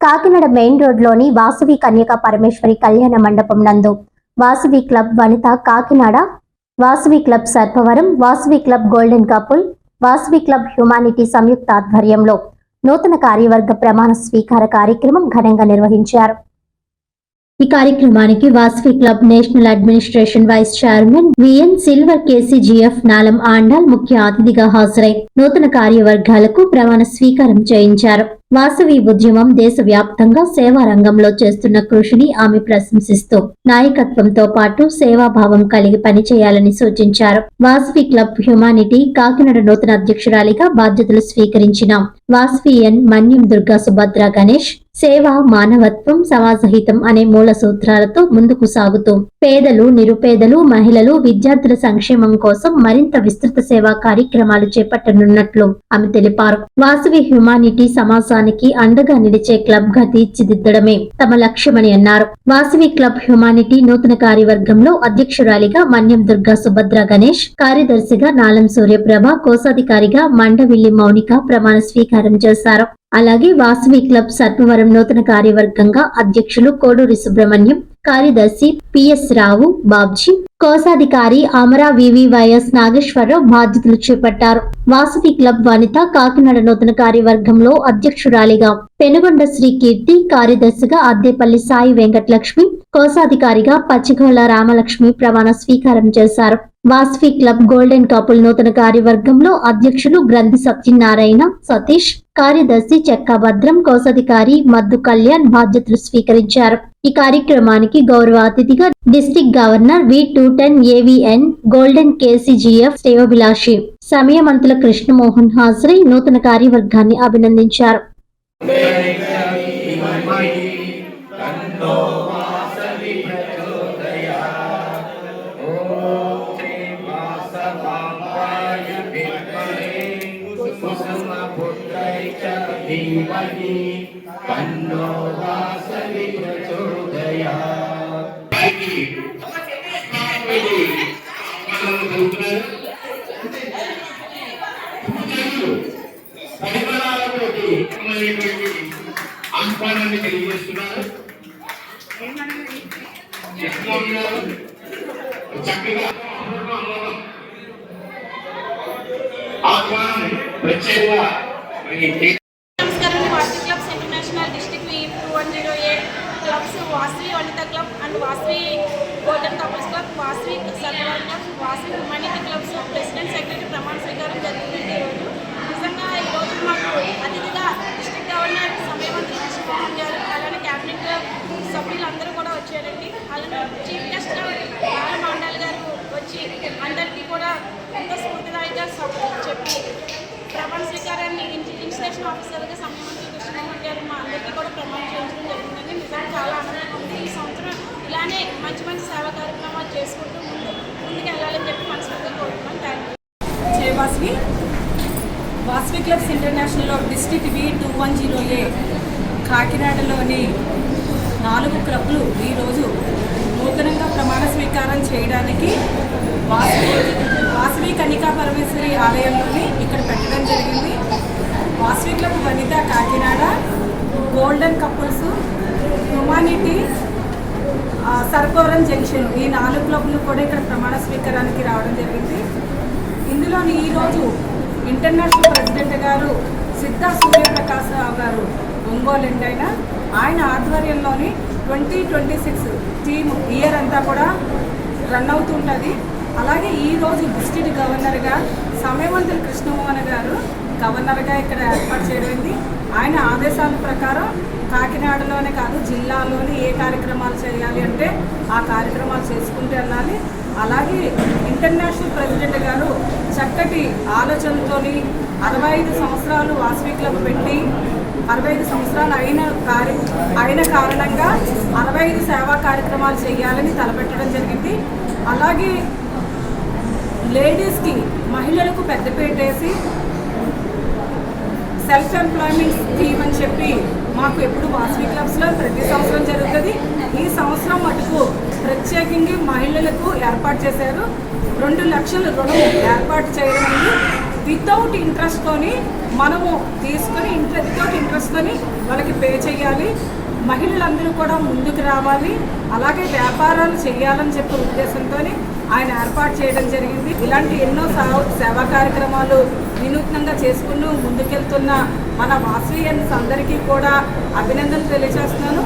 Kakinada main రోడ్లోని వాసవి కన్యక పరమేశ్వరి కళ్యాణ మండపం నందు Vasavi club Vanitha Kakinada, Vasavi club Sarpavaram, Vasavi club golden couple, Vasavi club humanity సంయుక్త ఆధ్వర్యంలో నూతన కార్యవర్గ ప్రమాణ స్వీకార కార్యక్రమం ఘనంగా నిర్వహించారు. ఈ కార్యక్రమానికి Vasavi club national administration vice chairman VN silver KCGF Nalam Andal ముఖ్య అతిథిగా హాజరై నూతన కార్యవర్గాలకు ప్రమాణ స్వీకారం చేయించారు. వాసవి ఉద్యమం దేశవ్యాప్తంగా సేవా రంగంలో చేస్తున్న కృషిని ఆమె ప్రశంసిస్తూ నాయకత్వంతో పాటు సేవాభావం కలిగి పనిచేయాలని సూచించారు. వాసవి క్లబ్ హ్యుమానిటీ కాకినాడ నూతన అధ్యక్షురాలిగా బాధ్యతలు స్వీకరించిన వాసవి ఎన్ మన్యం దుర్గా సుభద్ర గణేష్ సేవ, మానవత్వం, సమాజహితం అనే మూల సూత్రాలతో ముందుకు సాగుతూ పేదలు, నిరుపేదలు, మహిళలు, విద్యార్థుల సంక్షేమం కోసం మరింత విస్తృత సేవా కార్యక్రమాలు చేపట్టనున్నట్లు ఆమె తెలిపారు. వాసవి హ్యుమానిటీ సమాజానికి అండగా నిలిచే క్లబ్ గా తీర్చిదిద్దడమే తమ లక్ష్యమని అన్నారు. వాసవి క్లబ్ హ్యుమానిటీ నూతన కార్యవర్గంలో అధ్యక్షురాలిగా మన్యం దుర్గా సుభద్ర గణేష్, కార్యదర్శిగా నాలం సూర్యప్రభ, కోశాధికారిగా మండవిల్లి మౌనిక ప్రమాణ స్వీకారం చేశారు. అలాగే వాసవి క్లబ్ సర్పవరం నూతన కార్యవర్గంగా అధ్యక్షులు కోడూరి సుబ్రహ్మణ్యం, కార్యదర్శి పిఎస్ రావు బాబ్జీ, కోశాధికారి అమరా వివివైఎస్ నాగేశ్వరరావు బాధ్యతలు చేపట్టారు. వాసవి క్లబ్ వనిత కాకినాడ నూతన కార్యవర్గంలో అధ్యక్షురాలిగా పెనుగొండ శ్రీ కీర్తి, కార్యదర్శిగా అద్దేపల్లి సాయి వెంకటలక్ష్మి, కోశాధికారిగా పచ్చిగోళ్ల రామలక్ష్మి ప్రమాణ స్వీకారం చేశారు. వాసవి క్లబ్ గోల్డెన్ కపుల్ నూతన కార్యవర్గంలో అధ్యక్షులు గ్రంథి సత్యనారాయణ సతీష్, కార్యదర్శి చెక్కాభద్రం, కోశాధికారి మద్దు కళ్యాణ్ బాధ్యతలు స్వీకరించారు. ఈ కార్యక్రమానికి గౌరవ అతిథిగా district governor V210 AVN golden KCGF శ్రేయోభిలాషి సమయమంతుల కృష్ణమోహన్ హాజరై నూతన కార్యవర్గాన్ని అభినందించారు. ఆహ్వానాన్ని తెలియజేస్తున్నారు. చక్కగా ఆహ్వానం ప్రత్యేకంగా Vasavi clubs international district V210A clubs, Vasavi Vanitha club and Vasavi golden couples club, Vasavi server club, Vasavi humanity clubs president, secretary ప్రమాణ స్వీకారం జరిగిందండి. ఈరోజు నిజంగా ఈరోజు మాకు అతిథిగా డిస్ట్రిక్ట్ గవర్నర్ సమయమంత్రి కృష్ణమోహన్ గారు, అలానే క్యాబినెట్ సభ్యులందరూ కూడా వచ్చారండి. అలానే చీఫ్ గెస్ట్గా నాలం ఆండాల్ గారు వచ్చి అందరికీ కూడా ఎంతో స్ఫూర్తిదాయక చెప్పి ప్రమాణ స్వీకారాన్ని ఇన్స్టిట్యూషన్ ఆఫీసర్గా సమయమంత్రి కృష్ణమోహన్ గారు మా అందరికీ కూడా ప్రమాణం చేయించడం జరిగిందండి. నిజంగా చాలా ఆనందంగా ఉంది. ఈ సంవత్సరం ఇలానే మంచి మంచి సేవా కార్యక్రమాలు చేసుకుంటూ ముందుకు వెళ్ళాలని చెప్పి మనస్ఫూర్తిగా కోరుతున్నాను. Thank you. జై వాసవి. వాసవి క్లబ్స్ ఇంటర్నేషనల్లో డిస్ట్రిక్ట్ V210A కాకినాడలోని 4 క్లబ్లు ఈరోజు నూతనంగా ప్రమాణ స్వీకారం చేయడానికి వాసవి కన్యకా పరమేశ్వరి ఆలయంలోని ఇక్కడ పెట్టడం జరిగింది. Vasavi club Vanitha Kakinada, golden couples, humanity Sarpavaram junction ఈ 4 క్లబ్లు కూడా ఇక్కడ ప్రమాణ స్వీకారానికి రావడం జరిగింది. ఇందులోని ఈరోజు ఇంటర్నేషనల్ ప్రెసిడెంట్ గారు సిద్ధా సూర్యప్రకాశ్ రావు గారు ఒంగోలు ఆయన ఆధ్వర్యంలోని 2026 టీమ్ ఇయర్ అంతా కూడా రన్ అవుతుంటుంది. అలాగే ఈరోజు డిస్ట్రిక్ట్ గవర్నర్గా సమయమంతుల కృష్ణమోహన్ గారు గవర్నర్గా ఇక్కడ ఏర్పాటు చేయబడింది. ఆయన ఆదేశాల ప్రకారం కాకినాడలోనే కాదు జిల్లాలోని ఏ కార్యక్రమాలు చేయాలి అంటే ఆ కార్యక్రమాలు చేసుకుంటూ వెళ్ళాలి. అలాగే ఇంటర్నేషనల్ ప్రెసిడెంట్ గారు చక్కటి ఆలోచనతోని 65 సంవత్సరాలు వాసవి క్లబ్ పెట్టి 65 సంవత్సరాలు అయిన కారణంగా 65 సేవా కార్యక్రమాలు చేయాలని తలపెట్టడం జరిగింది. అలాగే లేడీస్కి మహిళలకు పెద్దపీట వేసి సెల్ఫ్ ఎంప్లాయ్మెంట్ స్కీమ్ అని చెప్పి మాకు ఎప్పుడు వాసవి క్లబ్స్లో ప్రతి సంవత్సరం జరుగుతుంది. ఈ సంవత్సరం మటుకు ప్రత్యేకంగా మహిళలకు ఏర్పాటు చేశారు. 2 లక్షల రుణం ఏర్పాటు చేయడం వితౌట్ ఇంట్రెస్ట్తోని మనము తీసుకొని వితౌట్ ఇంట్రెస్ట్తోని వాళ్ళకి పే చేయాలి. మహిళలందరూ కూడా ముందుకు రావాలి, అలాగే వ్యాపారాలు చేయాలని చెప్పే ఉద్దేశంతో ఆయన ఏర్పాటు చేయడం జరిగింది. ఇలాంటి ఎన్నో సేవా కార్యక్రమాలు వినూత్నంగా చేసుకుంటూ ముందుకెళ్తున్న మన వాసవియన్స్ అందరికీ కూడా అభినందనలు తెలియజేస్తున్నాను.